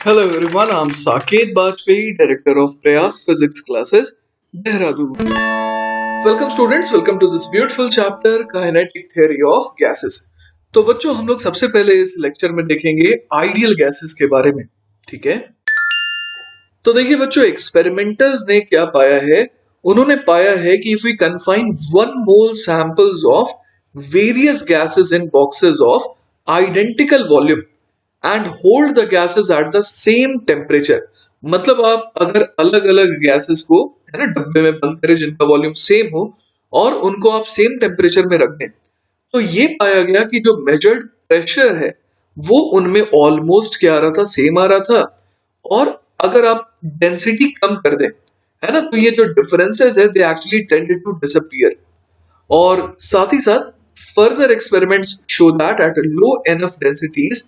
Hello everyone, I'm Saket Bajpayee, Director of Prayas Physics Classes, Dehradun. Welcome students, welcome to this beautiful chapter Kinetic Theory of Gases. तो बच्चों हम लोग सबसे पहले इस lecture में देखेंगे आइडियल गैसेस के बारे में, ठीक है। तो देखिए बच्चों, एक्सपेरिमेंटर्स ने क्या पाया है, उन्होंने पाया है कि if we confine 1 mole samples of various gases in boxes of identical volume and hold the gases at the same temperature, मतलब आप अगर अलग अलग गैसेस को है ना डब्बे में बंद करें जिनका वॉल्यूम सेम हो और उनको आप सेम टेम्परेचर में रख दें, तो ये पाया गया कि जो मेजर्ड प्रेशर है वो उनमें ऑलमोस्ट क्या आ रहा था, सेम आ रहा था। और अगर आप डेंसिटी कम कर दें, है ना, तो ये जो डिफरेंसेस है they actually tended to disappear. और साथ ही साथ further experiments show that at low enough densities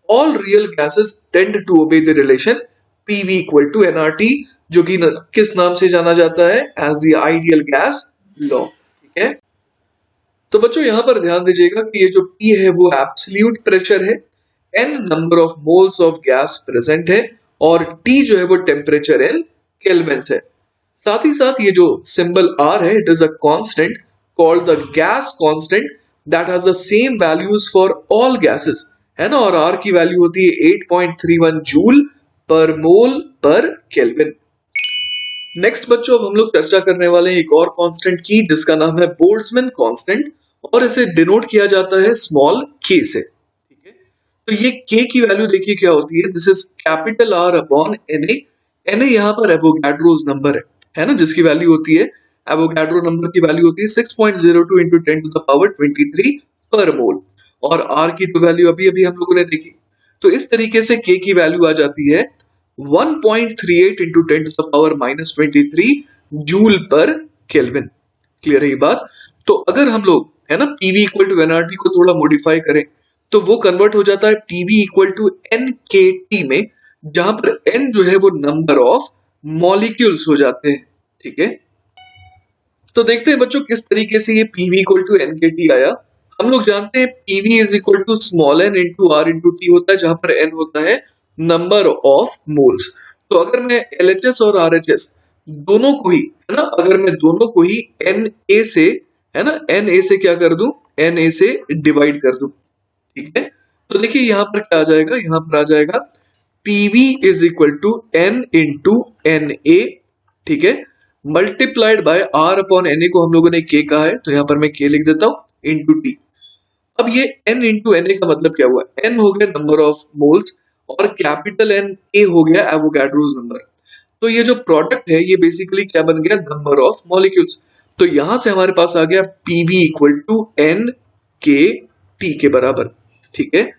all real gases tend to obey the relation PV equal to nRT, जो कि किस नाम से जाना जाता है, as the ideal gas law, ठीक है। तो बच्चों यहां पर ध्यान दीजिएगा कि ये जो P है वो एब्सोल्यूट प्रेशर है, N number of moles of gas present है और T जो है वो टेम्परेचर इन केल्विन्स है। साथ ही साथ ये जो सिंबल R है, it is a constant called the gas constant that has the same values for all gases, है ना, और R की वैल्यू होती है 8.31 जूल पर मोल पर केल्विन। नेक्स्ट बच्चों, अब हम लोग चर्चा करने वाले हैं एक और कांस्टेंट की जिसका नाम है बोल्ट्जमैन कांस्टेंट और इसे डिनोट किया जाता है स्मॉल k से, ठीक है। तो ये k की वैल्यू देखिए क्या होती है, this is capital R upon Na। Na यहाँ पर एवोगाड्रोस नंबर है ना, जिसकी वैल्यू होती है, एवोगाड्रो नंबर की वैल्यू होती है 6.02 into 10 to the power 23 पर मोल, और R की तो वैल्यू अभी अभी हम लोगों ने देखी। तो इस तरीके से K की वैल्यू आ जाती है 1.38 into 10 to the power minus 23 joule पर केल्विन। क्लियर है ये बात। तो अगर हम लोग है ना PV इक्वल टू nRT को थोड़ा मॉडिफाई करें तो वो कन्वर्ट हो जाता है PV इक्वल टू NKT में, जहां पर N जो है वो नंबर ऑफ मॉलिक्यूल्स हो जाते हैं, ठीक है। तो देखते हैं बच्चों किस तरीके से ये PV इक्वल टू NKT आया। हम लोग जानते हैं PV is equal to small n into R into T होता है, जहां पर N होता है नंबर ऑफ मोल्स। तो अगर मैं LHS और RHS दोनों को ही है ना, अगर मैं दोनों को ही Na से है ना, Na से क्या कर दूं, Na से डिवाइड कर दूं, ठीक है। तो देखिए यहां पर क्या आ जाएगा, यहां पर आ जाएगा PV is equal to N into Na, ठीक है, multiplied by R upon Na को हम लोगों ने K कहा है, तो यहां पर मैं K लिख देता हूं इंटू T। अब ये N इंटू Na का मतलब क्या हुआ, N हो गया नंबर ऑफ मोल्स और कैपिटल N A हो गया एवोगाड्रोस नंबर। तो ये जो प्रोडक्ट है ये बेसिकली क्या बन गया, नंबर ऑफ मॉलिक्यूल्स। तो यहां से हमारे पास आ गया PV equal to N K T के बराबर, ठीक है।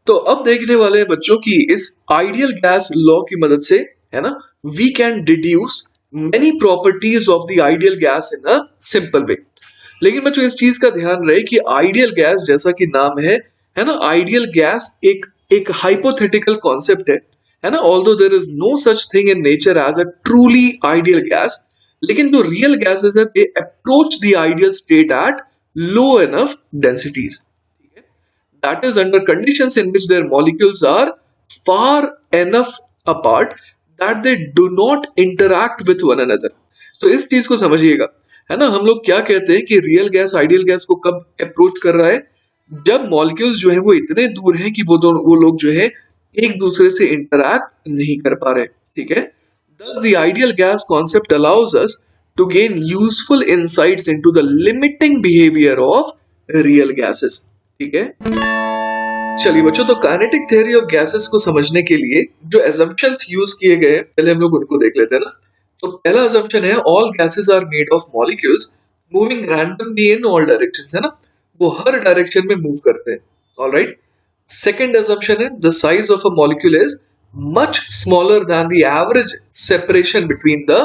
तो अब देखने वाले हैं बच्चों की इस आइडियल गैस लॉ की मदद से, है ना, we can deduce many properties of the ideal gas in a simple way. लेकिन बच्चों इस चीज का ध्यान रहे कि आइडियल गैस जैसा कि नाम है ना, आइडियल गैस एक एक हाइपोथेटिकल कॉन्सेप्ट है ना, although there is no such thing in nature as a truly ideal gas, लेकिन जो रियल गैसेस है they approach the ideal state at low enough densities, that is under conditions in which their molecules are far enough apart that they do not interact with one another। तो इस चीज को समझिएगा, है ना, हम लोग क्या कहते हैं कि रियल गैस आइडियल गैस को कब अप्रोच कर रहा है, जब मॉलिक्यूल्स जो है वो इतने दूर हैं कि वो लोग जो है एक दूसरे से इंटरैक्ट नहीं कर पा रहे, ठीक है। Thus the ideal gas concept allows us to gain useful insights into the limiting behavior of real gases, ठीक है। चलिए बच्चों, तो काइनेटिक थ्योरी ऑफ गैसेस को समझने के लिए जो असम्पशंस यूज किए गए पहले हम लोग उनको देख लेते हैं ना। तो पहला असम्पशन है all gases are made of molecules moving randomly in all directions, है ना, वो हर डायरेक्शन में मूव करते हैं, ऑलराइट। सेकंड असम्पशन है the size of a molecule is much smaller than the average separation between the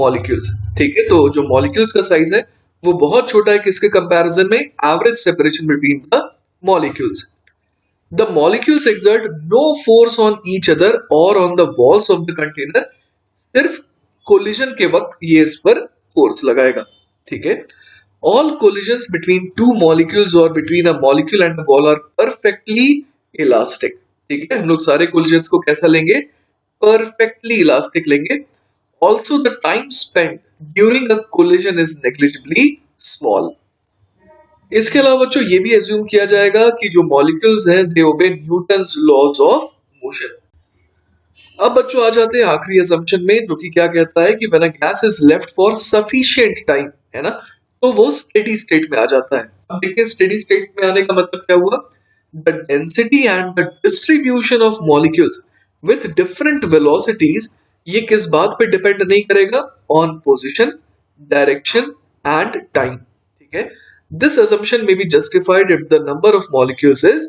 molecules, ठीक है। तो जो मॉलिक्यूल्स का साइज है वो बहुत छोटा है किसके कंपैरिजन में, average separation between the molecules. The molecules exert no force on each other or on the walls of the container, सिर्फ collision के वक्त ये इस पर force लगाएगा, ठीक है। All collisions between two molecules or between a molecule and a wall are perfectly elastic, ठीक है, हम लोग सारे कोलिजन्स को कैसा लेंगे, परफेक्टली इलास्टिक लेंगे। Also the time spent during a collision is negligibly small. इसके अलावा बच्चों ये भी एज्यूम किया जाएगा कि जो मॉलिक्यूल्स हैं दे ओबे न्यूटन्स लॉज ऑफ मोशन। अब बच्चों आ जाते हैं आखिरी असम्पशन में, जो कि क्या कहता है कि when a gas is left for sufficient time, है ना, तो वो स्टेडी स्टेट में आ जाता है। अब देखिए स्टेडी स्टेट में आने का मतलब क्या हुआ, the density and the distribution of molecules with different velocities, ये किस बात पे डिपेंड नहीं करेगा, on position, direction and time. ठीक है, this assumption may be justified if the number of molecules is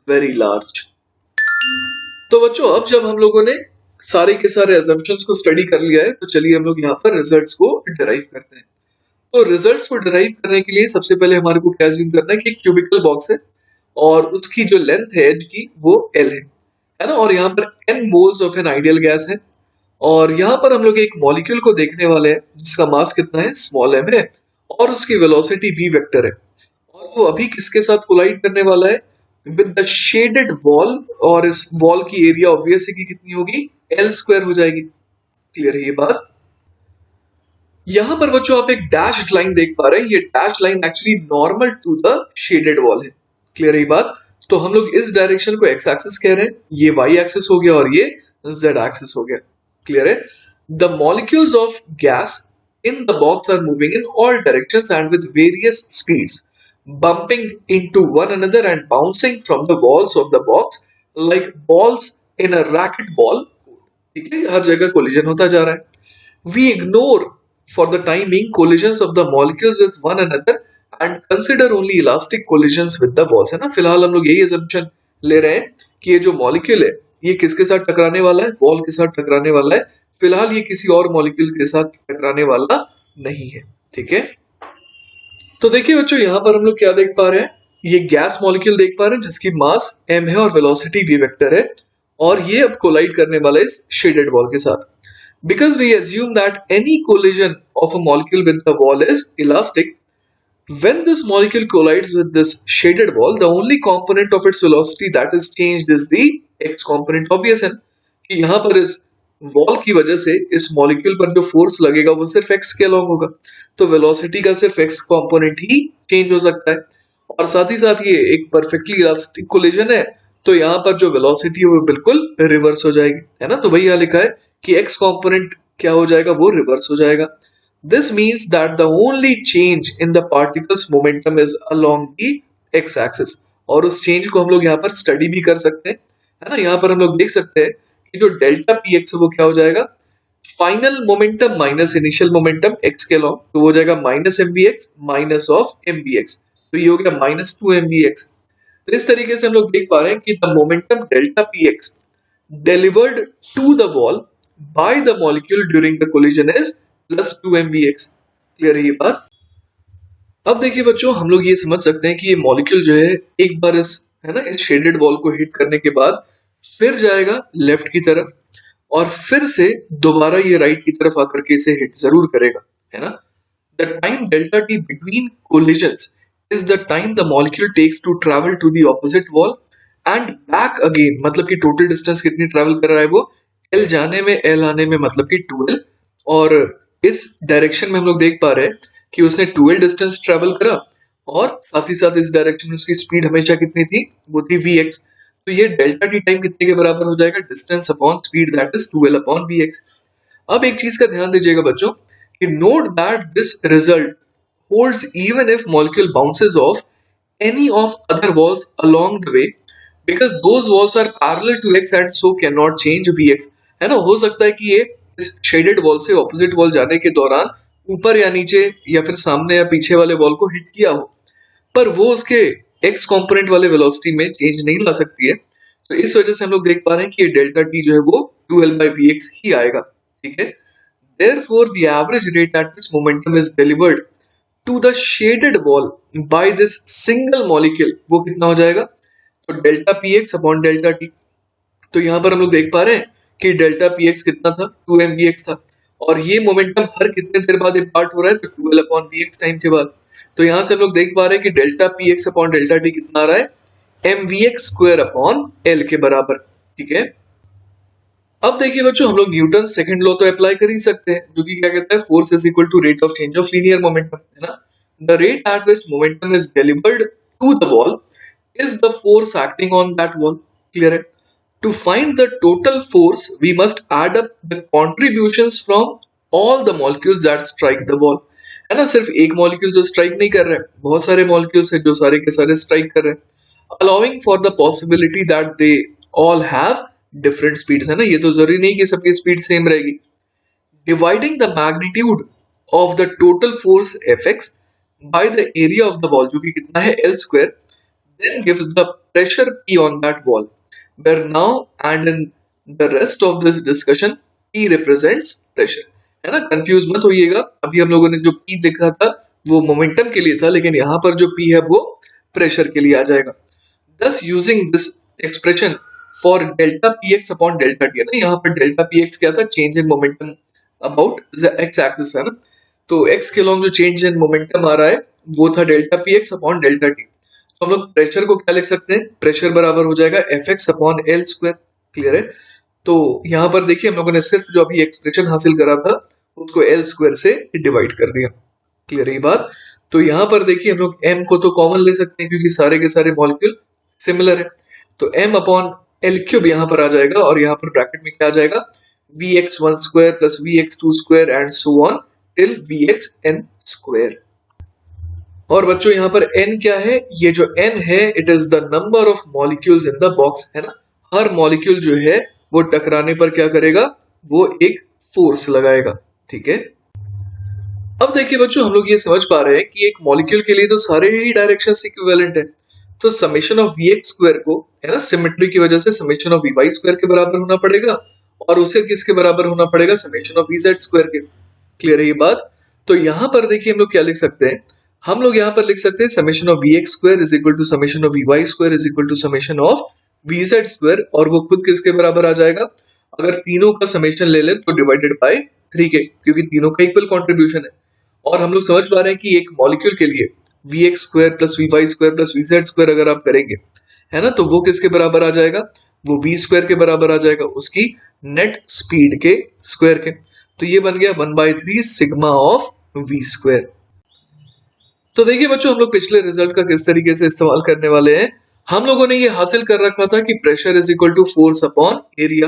very large। तो बच्चों अब जब हम लोगों ने सारे के सारे assumptions को स्टडी कर लिया है, तो चलिए हम लोग यहाँ पर रिजल्ट्स को डिराइव करते हैं। तो रिजल्ट्स को डिराइव करने के लिए सबसे पहले हमारे को क्या assume करना है कि एक क्यूबिकल बॉक्स है और उसकी जो लेंथ है एज की वो L है ना, और यहाँ पर n moles of an ideal gas है, और यहाँ पर हम लोग एक मॉलिक्यूल को देखने वाले हैं जिसका मास कितना है, स्मॉल m है, और उसकी वेलोसिटी v वेक्टर है, और वो अभी किसके साथ कोलाइड करने वाला है, विद द शेडेड वॉल, और इस वॉल की एरिया ऑब्वियसली की कितनी होगी, L स्क्वायर हो जाएगी। क्लियर है ये बात। यहां पर बच्चों आप एक डैश्ड लाइन देख पा रहे हैं, ये dash line actually normal to the shaded wall है। क्लियर है ये बात। तो हम लोग इस डायरेक्शन को एक्स एक्सिस कह रहे हैं, ये वाई एक्सिस हो गया और ये जेड एक्सिस हो गया। क्लियर है। The molecules of gas in the box are moving in all directions and with various speeds, bumping into one another and bouncing from the walls of the box like balls in a racquetball। ठीक है, हर जगह collision होता जा रहा है। We ignore for the time being collisions of the molecules with one another and consider only elastic collisions with the walls। है ना, फिलहाल हम लोग यही assumption ले रहे हैं कि ये जो मॉलिक्यूल है ये किसके साथ टकराने वाला है, वॉल के साथ टकराने वाला है। फिलहाल ये किसी और मॉलिक्यूल के साथ टकराने वाला नहीं है। ठीक है, तो देखिए बच्चों यहाँ पर हम लोग क्या देख पा रहे हैं, ये गैस मॉलिक्यूल देख पा रहे हैं जिसकी मास m है और वेलोसिटी v वेक्टर है, और ये अब कोलाइड करने वाला है इस शेडेड वॉल के साथ। Because we assume that any collision of a molecule with the wall is elastic, when this molecule collides with this shaded wall, the only component of its velocity that is changed is the x component। obvious है कि यहाँ पर इस wall की वजह से इस molecule पर जो फोर्स लगेगा वो सिर्फ x के अलोंग होगा, तो वेलोसिटी का सिर्फ x कंपोनेंट ही चेंज हो सकता है। और साथ ही साथ ये एक परफेक्टली इलास्टिक कोलिजन है, तो यहाँ पर जो वेलोसिटी है वो बिल्कुल रिवर्स हो जाएगी, है ना। तो वही यहाँ लिखा है कि x कंपोनेंट क्या हो जाएगा, वो रिवर्स हो जाएगा। This means that the only change in the particle's momentum is along the x-axis। और उस चेंज को हम लोग यहाँ पर स्टडी भी कर सकते हैं, है ना। यहाँ पर हम लोग देख सकते हैं कि जो डेल्टा पी एक्स है वो क्या हो जाएगा, final momentum minus initial momentum x के लॉन्ग, तो हो जाएगा minus m v x minus of m v x, तो ये हो गया minus two m v x. तो इस तरीके से हम लोग देख पा रहे हैं कि the momentum delta P x delivered to the wall by the molecule during the collision is plus two m v x. Clear है ये बात। अब देखिए बच्चों हम लोग ये समझ सकते हैं कि ये मॉलिक्यूल जो है एक बार इस, है ना, इस शेडेड वॉल को हिट करने के बाद फिर जाएगा लेफ्ट की तरफ, और फिर से दोबारा ये राइट की तरफ आकर के इसे हिट जरूर करेगा, है ना। The time delta t between collisions is the time the molecule takes to travel to the opposite wall and back again, मतलब कि टोटल डिस्टेंस कितनी ट्रैवल कर रहा है वो, एल जाने में एल आने में, मतलब कि 2l। और इस डायरेक्शन में हम लोग देख पा रहे हैं कि उसने 2l डिस्टेंस ट्रैवल करा, और साथ ही साथ इस डायरेक्शन में उसकी स्पीड हमेशा कितनी थी, वो थी vx। तो ये डेल्टा टी टाइम कितने के बराबर हो जाएगा, distance upon speed, that is 2l upon vx। अब एक चीज का ध्यान दीजिएगा बच्चों कि note that this result holds even if molecule bounces off any of other walls along the way, because those walls are parallel to x and so can not change vx। है ना, हो सकता है कि ये इस शेडेड वॉल से opposite wall जाने के दौरान ऊपर या नीचे या फिर सामने या पीछे वाले वॉल को हिट किया हो, पर वो उसके x कंपोनेंट वाले वेलोसिटी में चेंज नहीं ला सकती है। तो इस वजह से हम लोग देख पा रहे हैं कि ये डेल्टा टी जो है वो 2l by vx ही आएगा। ठीक है, therefore the average rate at which momentum is delivered to the shaded wall by this single molecule वो कितना हो जाएगा, तो delta P X upon delta T. तो यहाँ पर हम लोग देख पा रहे हैं कि डेल्टा पी एक्स कितना था, 2m vx था, और ये मोमेंटम हर कितने देर बाद इम्पार्ट हो रहा है, तो 2l अपॉन vx टाइम के बाद। तो यहाँ से हम लोग देख पा रहे हैं कि delta P X upon delta T कितना आ रहा है, M V X square upon L के बराबर। ठीक है। अब देखिए बच्चों, हम लोग न्यूटन सेकंड लॉ तो अप्लाई कर ही सकते हैं, जो कि क्या कहता है, force is equal to rate of change of linear momentum, है ना। The rate at which momentum is delivered to the wall is the force acting on that wall. Clear है? To find the total force, we must add up the contributions from all the molecules that strike the wall. है ना, सिर्फ एक molecule जो strike नहीं कर रहे हैं, बहुत सारे मॉलिक्यूल्स हैं जो सारे के सारे स्ट्राइक कर रहे हैं, allowing for the possibility that they all have different speeds, है ना। ये तो जरूरी नहीं कि सबकी स्पीड सेम रहेगी। Dividing the magnitude of the total force Fx by the area of the wall, जो कि कितना है L square, then gives the pressure P on that wall, where now and in the rest of this discussion P represents pressure, है ना। Confuse मत होइएगा, अभी हम लोगों ने जो P देखा था वो मोमेंटम के लिए था, लेकिन यहाँ पर जो P है वो प्रेशर के लिए आ जाएगा। Thus using this expression for delta px upon delta t, है ना, यहाँ पर delta px क्या था, change in momentum about the x axis, है ना। तो x के लॉन्ग जो चेंज इन मोमेंटम आ रहा है वो था delta px upon delta t। तो हम लोग प्रेशर को क्या लिख सकते हैं, प्रेशर बराबर हो जाएगा Fx upon L square. Clear है? तो यहाँ पर देखिए हम लोगों ने सिर्फ जो अभी एक्सप्रेशन हासिल करा था उसको L स्क्वायर से डिवाइड कर दिया। क्लियर है ये बात? तो यहाँ पर देखिए हम लोग m को तो कॉमन ले सकते हैं क्योंकि सारे के सारे मॉलिक्यूल सिमिलर है, तो m अपॉन L क्यूब यहाँ पर आ जाएगा और यहाँ पर ब्रैकेट में क्या आ जाएगा, Vx1 square plus Vx2 square and so on till Vxn square. और बच्चों यहाँ पर n क्या है, ये जो n है it is the number of molecules in the box, है ना। हर मॉलिक्यूल जो है वो टकराने पर क्या करेगा, वो एक फोर्स लगाएगा। ठीक है। अब देखिए बच्चों, हम लोग ये समझ पा रहे हैं कि एक मॉलिक्यूल के लिए तो सारे ही डायरेक्शन इक्विवेलेंट है, तो समेशन ऑफ Vx स्क्वायर को, है ना, सिमेट्री की वजह से समेशन ऑफ Vy स्क्वायर के बराबर होना पड़ेगा और उसे किसके बराबर होना पड़ेगा, समेशन ऑफ Vz स्क्वायर के। क्लियर है ये बात? तो यहाँ पर देखिए हम लोग क्या लिख सकते हैं, हम लोग यहाँ पर लिख सकते हैं summation of Vx square is equal to summation of Vy square is equal to summation of Vz square, और वो खुद किसके बराबर आ जाएगा, अगर तीनों का समेशन ले लें तो डिवाइडेड बाय 3 के, क्योंकि तीनों का इक्वल कंट्रीब्यूशन है। और हम लोग समझ पा रहे हैं कि एक मॉलिक्यूल के लिए Vx square plus Vy square plus Vz square अगर आप करेंगे, है ना, तो वो किसके बराबर आ जाएगा, वो V स्क्वायर के बराबर आ जाएगा, उसकी नेट स्पीड के स्क्वायर के। तो ये बन गया 1/3 सिग्मा ऑफ V स्क्वायर। तो देखिए बच्चों, हम लोग पिछले रिजल्ट का किस तरीके से इस्तेमाल करने वाले हैं। हम लोगों ने ये हासिल कर रखा था कि pressure is equal to force upon area,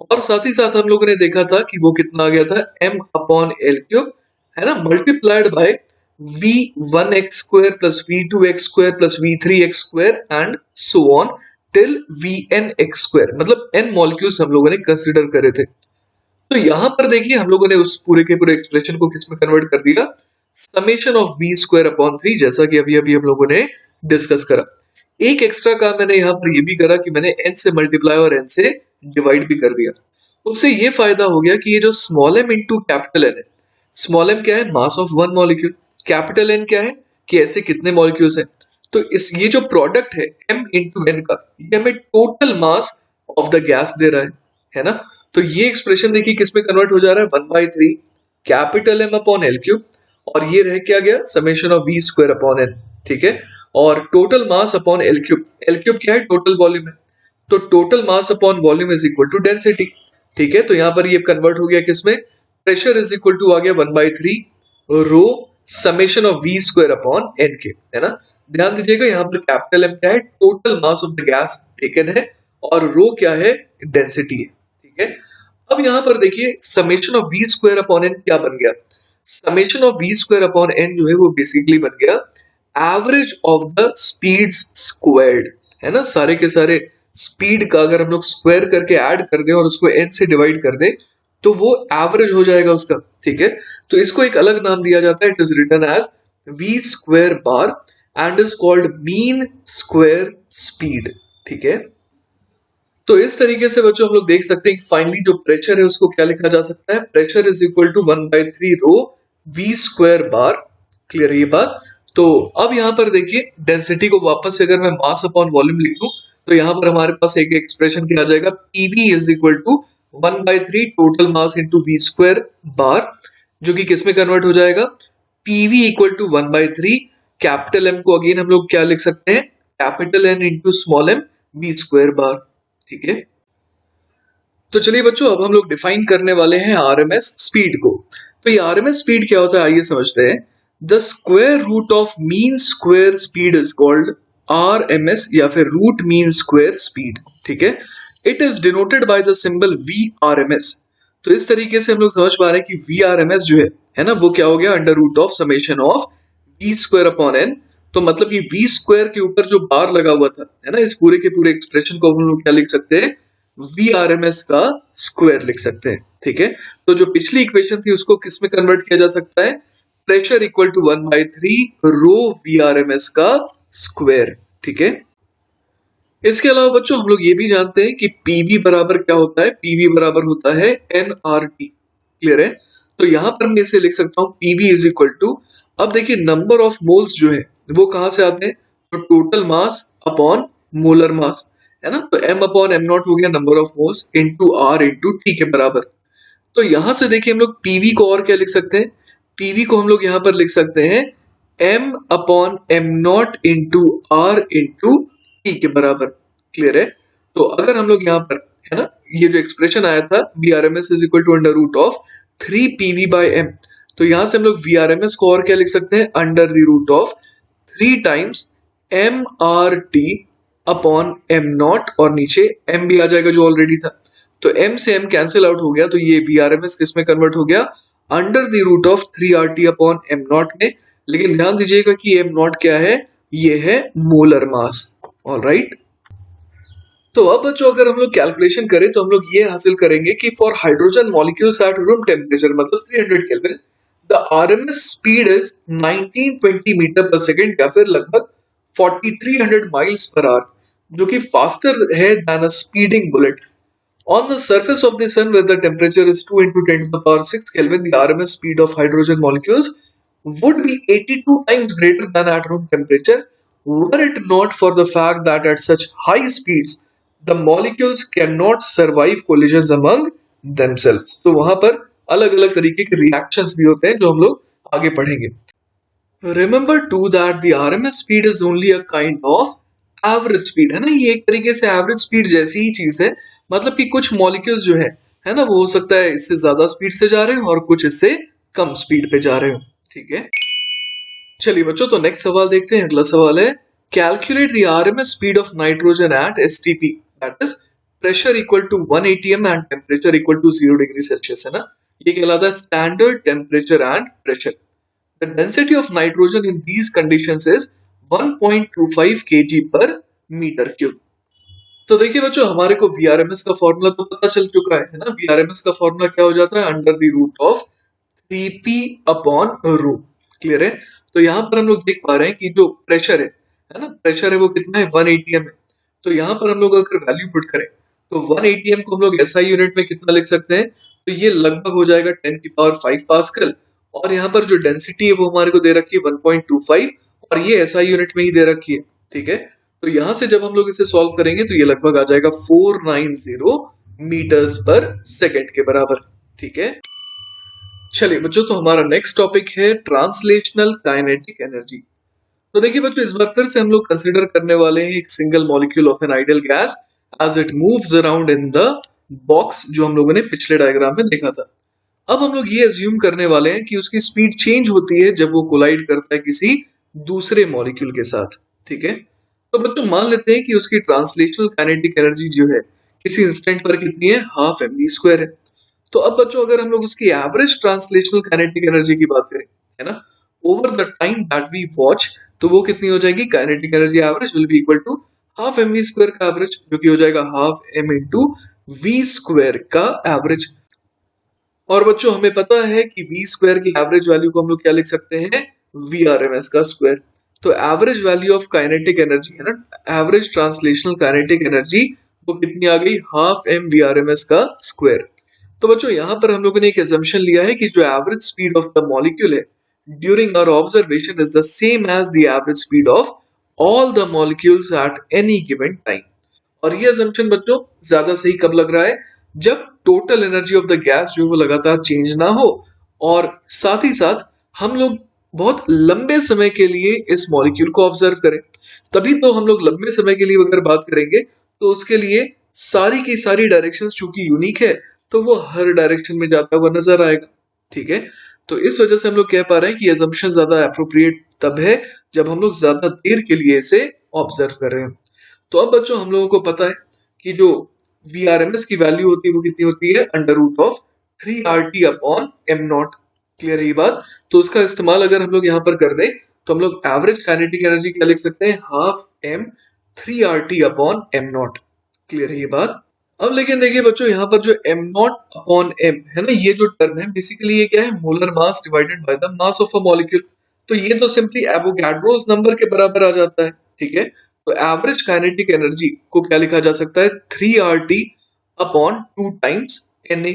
और साथ ही साथ हम लोगों ने देखा था कि वो कितना आ गया था, m अपॉन एल क्यूब, है ना, multiplied by v1x square plus v2x square plus v3x square and so on till vnx square, मतलब n मॉलिक्यूल्स हम लोगों ने कंसीडर करे थे। तो यहां पर देखिए हम लोगों ने उस पूरे के पूरे एक्सप्रेशन को किस में कन्वर्ट कर दिया, summation of v square upon 3, जैसा कि अभी अभी हम लोगों ने डिस्कस करा। एक एक्स्ट्रा काम मैंने यहाँ पर ये भी करा कि मैंने n से मल्टीप्लाई और n से डिवाइड भी कर दिया। उससे ये फायदा हो गया कि ये जो small m into capital n है, स्मॉल m क्या है, mass of one molecule, capital N क्या है कि ऐसे कितने मॉलिक्यूल्स हैं, तो इस ये जो प्रोडक्ट है m इंटू n का, ये हमें total mass of the gas दे रहा है ना। तो ये एक्सप्रेशन देखिए किस में कन्वर्ट हो जा रहा है, 1/3 capital M upon L cube, और ये रह क्या गया, summation of v square upon n। ठीक है, और total mass upon L cube क्या है, टोटल वॉल्यूम है, तो total mass upon volume is equal to density. ठीक है, तो यहाँ पर ये कन्वर्ट हो गया किसमें, प्रेशर इज इक्वल टू आ गया 1/3 rho summation of v square upon n के, है ना। ध्यान दीजिएगा यहाँ पर कैपिटल M क्या है, total mass of the gas taken है, और रो क्या है, डेंसिटी है। ठीक है, अब यहाँ पर देखिए summation of v square upon n क्या बन गया, summation of v square upon n जो है वो बेसिकली बन गया average of the speeds squared, है ना। सारे के सारे स्पीड का अगर हम लोग स्क्वायर करके ऐड कर दें और उसको n से डिवाइड कर दें तो वो एवरेज हो जाएगा उसका। ठीक है, तो इसको एक अलग नाम दिया जाता है, it is written as v square bar and is called mean square speed. ठीक है, तो इस तरीके से बच्चों हम लोग देख सकते हैं कि फाइनली जो प्रेशर है उसको क्या लिखा जा सकता है, pressure is equal to 1/3 rho v square bar. Clear है ये बात? तो अब यहाँ पर देखिए डेंसिटी को वापस से अगर मैं मास अपॉन वॉल्यूम लिख दूं तो यहाँ पर हमारे पास एक एक्सप्रेशन क्या आ जाएगा, pv is equal to 1/3 total mass into v square bar, जो कि किस में कन्वर्ट हो जाएगा, pv equal to 1/3 capital M को अगेन हम लोग क्या लिख सकते हैं, capital N into small m v square bar. ठीक है, तो चलिए बच्चों, अब हम लोग डिफाइन करने वाले हैं आरएमएस स्पीड को। तो ये आरएमएस स्पीड क्या होता है, आइए समझते हैं। The square root of mean square speed is called RMS या फिर रूट मीन स्क्वायर स्पीड। ठीक है, it is denoted by the symbol V R M S. तो इस तरीके से हम लोग समझ पा रहे हैं कि वी आर एम एस जो है ना, वो क्या हो गया, under root of summation of V square upon N. तो मतलब कि वी स्क्वायर के ऊपर जो बार लगा हुआ था, है ना, इस पूरे के पूरे एक्सप्रेशन को हम लोग क्या लिख सकते हैं, वी आर एम एस का स्क्वायर लिख सकते हैं। ठीक है, तो जो पिछली इक्वेशन थी उसको किस में कन्वर्ट किया जा सकता है, pressure equal to 1/3 rho V R M S का स्क्वायर। ठीक है, इसके अलावा बच्चों हम लोग ये भी जानते हैं कि पीवी बराबर क्या होता है, पीवी बराबर होता है एनआरटी। क्लियर है, तो यहां पर मैं इसे लिख सकता हूं पीवी इज इक्वल टू, अब देखिए नंबर ऑफ मोल्स जो है वो कहां से आते हैं, तो total mass upon molar mass, है ना। तो एम अपॉन एम नॉट हो गया number of moles into R into T के बराबर। तो यहां से देखिए हम लोग पीवी को और क्या लिख सकते हैं, पीवी को हम लोग यहां पर लिख सकते हैं M upon M naught into R into T के बराबर। क्लियर है, तो अगर हम लोग यहाँ पर, है ना, ये जो एक्सप्रेशन आया था V R M S is equal to under root of 3 PV by M, तो यहां से हम लोग वी आर एम एस को और क्या लिख सकते हैं, under the root of 3 times M R T upon M naught, और नीचे एम भी आ जाएगा जो ऑलरेडी था। तो m से m कैंसिल आउट हो गया, तो ये वी आर एम एस किस में कन्वर्ट हो गया, under the root of 3RT upon M naught में। लेकिन ध्यान दीजिएगा कि एम नॉट क्या है, ये है मोलर मास। ऑलराइट, तो अब बच्चों अगर हम लोग कैलकुलेशन करें तो हम लोग ये हासिल करेंगे कि for hydrogen molecules at room temperature मतलब 300 kelvin, the RMS speed is 1920 metre per second या फिर लगभग 4300 माइल्स पर आवर, जो कि फास्टर है than a speeding bullet. On the surface of the sun, where the temperature is 2 into 10 to the power 6 Kelvin, the RMS speed of hydrogen molecules would be 82 times greater than at room temperature, were it not for the fact that at such high speeds, the molecules cannot survive collisions among themselves. तो वहां पर अलग अलग तरीके के reactions भी होते हैं जो हम लोग आगे पढ़ेंगे। Remember too that the RMS speed is only a kind of average speed, है ना, ये एक तरीके से एवरेज स्पीड जैसी ही चीज है। मतलब कि कुछ मॉलिक्यूल्स जो है ना, वो हो सकता है इससे ज्यादा स्पीड से जा रहे हो और कुछ इससे कम स्पीड पे जा रहे हो। ठीक है, चलिए बच्चों, तो नेक्स्ट सवाल देखते हैं। अगला सवाल है, calculate the RMS speed of nitrogen at STP, that is pressure equal to 1 atm and temperature equal to 0 degree Celsius, है ना। ये कहलाता है standard temperature and pressure. The density of nitrogen in these conditions is 1.25 kg per metre cube. तो देखिए बच्चों, हमारे को VRMS का फॉर्मूला तो पता चल चुका है ना। VRMS का फॉर्मूला क्या हो जाता है, under the root of 3p upon rho. Clear है, तो यहाँ पर हम लोग देख पा रहे हैं कि जो प्रेशर है ना, प्रेशर है वो कितना है, 1 atm है। तो यहाँ पर हम लोग अगर वैल्यू पुट करें तो 1 atm को हम लोग SI यूनिट में कितना लिख सकते हैं, तो ये लगभग हो जाएगा 10 की पावर 5 पास्कल। और यहाँ पर जो डेंसिटी है वो हमारे को दे रखी है 1.25, और ये SI यूनिट में ही दे रखी है। ठीक है, तो यहां से जब हम लोग इसे सॉल्व करेंगे तो ये लगभग आ जाएगा 490 मीटर्स पर सेकेंड के बराबर। ठीक है, चलिए बच्चों, तो हमारा नेक्स्ट टॉपिक है ट्रांसलेशनल काइनेटिक एनर्जी। तो देखिए बच्चों, इस बार फिर से हम लोग कंसीडर करने वाले हैं एक single molecule of an ideal gas as it moves around in the box, जो हम लोगों ने पिछले डायग्राम में देखा था। अब हम लोग ये अज्यूम करने वाले हैं कि उसकी स्पीड चेंज होती है जब वो कोलाइड करता है किसी दूसरे मॉलिक्यूल के साथ। ठीक है, तो बच्चों मान लेते हैं कि उसकी ट्रांसलेशनल काइनेटिक एनर्जी जो है किसी इंस्टेंट पर कितनी है, हाफ mv² है। तो अब बच्चों अगर हम लोग उसकी एवरेज ट्रांसलेशनल काइनेटिक एनर्जी की बात करें, है ना, over the time that we watch, तो वो कितनी हो जाएगी, kinetic energy average will be equal to half mv² का एवरेज, जो कि हो जाएगा हाफ m इंटू v² का एवरेज। और बच्चों हमें पता है कि v² की एवरेज वैल्यू को हम लोग क्या लिख सकते हैं, VRMS का स्क्वायर। तो average value of kinetic energy, है ना, एवरेज ट्रांसलेशनल काइनेटिक एनर्जी वो कितनी आ गई, हाफ m VRMS का स्क्वायर। तो बच्चों यहाँ पर हम लोगों ने एक assumption लिया है कि जो average speed of the molecule है during our observation is the same as the average speed of all the molecules at any given time. और ये assumption बच्चों ज्यादा सही कब लग रहा है, जब total energy of the gas जो है वो लगातार चेंज ना हो, और साथ ही साथ हम लोग बहुत लंबे समय के लिए इस मॉलिक्यूल को ऑब्जर्व करें। तभी तो हम लोग लंबे समय के लिए अगर बात करेंगे तो उसके लिए सारी की सारी डायरेक्शंस चूंकि यूनिक है तो वो हर डायरेक्शन में जाता हुआ नजर आएगा। ठीक है, तो इस वजह से हम लोग कह पा रहे हैं कि assumption ज्यादा अप्रोप्रिएट तब है जब हम लोग ज्यादा देर के लिए इसे ऑब्जर्व कर रहे हैं। तो अब बच्चों हम लोगों को पता है कि जो VRMS की वैल्यू होती है वो कितनी होती है, under root of 3RT upon M naught. Clear है ये बात? तो उसका इस्तेमाल अगर हम लोग यहाँ पर कर दें तो हम लोग एवरेज काइनेटिक एनर्जी क्या लिख सकते हैं, half M 3RT upon M naught. Clear है ये बात? अब लेकिन देखिए बच्चों, यहाँ पर जो एम नॉट अपॉन एम है ना, ये जो टर्म है बेसिकली ये क्या है, molar mass divided by the mass of a molecule. तो ये तो सिंपली एवोगाड्रोस नंबर के बराबर आ जाता है। ठीक है, तो एवरेज काइनेटिक एनर्जी को क्या लिखा जा सकता है, 3RT अपॉन 2 टाइम्स Na।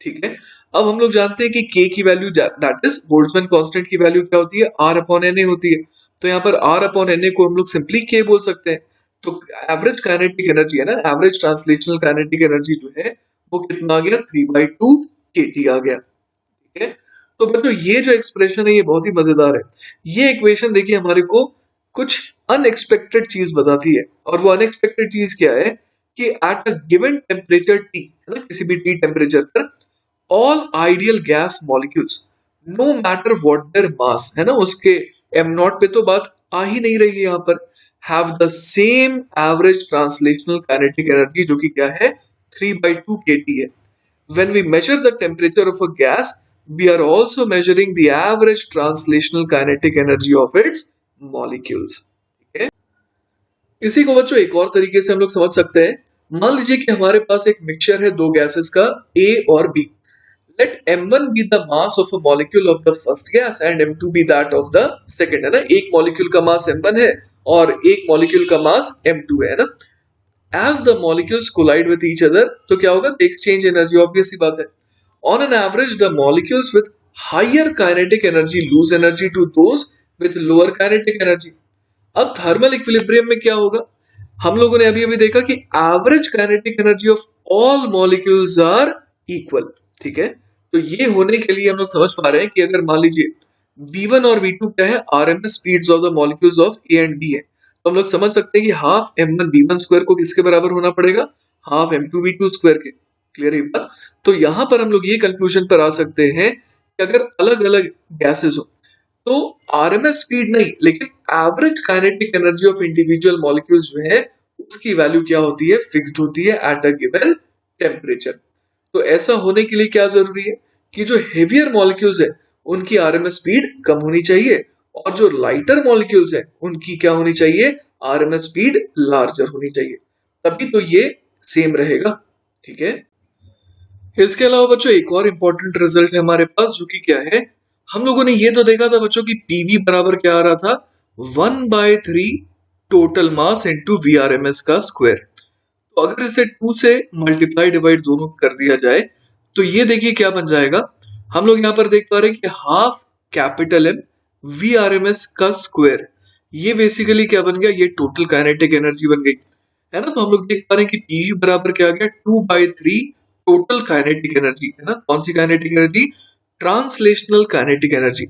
ठीक है, अब हम लोग जानते हैं कि K की value that is Boltzmann constant की वैल्यू क्या होती है, R अपॉन Na होती है। तो यहाँ पर R अपॉन Na को हम लोग सिंपली K बोल सकते हैं। तो एवरेज काइनेटिक एनर्जी है ना, एवरेज ट्रांसलेशनल काइनेटिक एनर्जी जो है वो कितना आ गया, 3/2 kT आ गया। ठीक है, तो बच्चों ये जो एक्सप्रेशन है ये बहुत ही मजेदार है। ये इक्वेशन देखिए हमारे को कुछ अनएक्सपेक्टेड चीज बताती है, और वो अनएक्सपेक्टेड चीज क्या है कि at a given temperature T, है ना, किसी भी T टेम्परेचर पर all ideal gas molecules no matter what their mass, है ना, उसके एम नॉट पे तो बात आ ही नहीं रही है यहाँ पर, have the same average translational kinetic energy जो कि क्या है, 3/2 kT है। When we measure the temperature of a gas, we are also measuring the average translational kinetic energy of its molecules। ठीक है, इसी को बच्चों एक और तरीके से हम लोग समझ सकते हैं। मान लीजिए कि हमारे पास एक मिक्सचर है दो गैसेस का, A और B। Let M1 be the mass of a molecule of the first gas and M2 be that of the second, है ना, एक मॉलिक्यूल का मास M1 है और एक मॉलिक्यूल का मास M2 है ना। As the molecules collide with each other, तो क्या होगा, exchange energy, obvious सी बात है। On an average, the molecules with higher kinetic energy lose energy to those with lower kinetic energy। अब थर्मल इक्विलिब्रियम में क्या होगा, हम लोगों ने अभी अभी देखा कि average kinetic energy of all molecules are equal. ठीक है, तो ये होने के लिए हम लोग समझ पा रहे हैं कि अगर मान लीजिए V1 और V2 क्या है, RMS speeds of the molecules of A and B है, तो हम लोग समझ सकते हैं कि हाफ M1 V1 स्क्वायर को किसके बराबर होना पड़ेगा, हाफ M2 V2 स्क्वायर के। क्लियर है बात? तो यहां पर हम लोग ये कंक्लूजन पर आ सकते हैं कि अगर अलग अलग गैसेस हो तो आरएमएस स्पीड नहीं लेकिन average kinetic energy of individual molecules जो है उसकी वैल्यू क्या होती है, फिक्स्ड होती है एट अ गिवन टेम्परेचर। तो ऐसा होने के लिए क्या जरूरी है कि जो हेवियर मॉलिक्यूल्स है उनकी आरएमएस स्पीड कम होनी चाहिए, और जो लाइटर मॉलिक्यूल्स है उनकी क्या होनी चाहिए, आरएमएस स्पीड लार्जर होनी चाहिए, तभी तो ये सेम रहेगा। ठीक है, इसके अलावा बच्चों एक और इंपॉर्टेंट रिजल्ट है हमारे पास, जो कि क्या है, हम लोगों ने ये तो देखा था बच्चों की पीवी बराबर क्या आ रहा था, 1/3 टोटल मास इंटू VRMS का स्क्वायर। तो अगर इसे 2 से मल्टीप्लाई डिवाइड दोनों कर दिया जाए तो ये देखिए क्या बन जाएगा, हम लोग यहाँ पर देख पा रहे हैं कि हाफ कैपिटल एम VRMS का स्क्वायर, ये बेसिकली क्या बन गया, ये टोटल काइनेटिक एनर्जी बन गई, है ना। तो हम लोग देख पा रहे हैं कि पीवी बराबर क्या आ गया, 2/3 टोटल काइनेटिक एनर्जी, है ना, कौन सी kinetic energy, translational kinetic energy.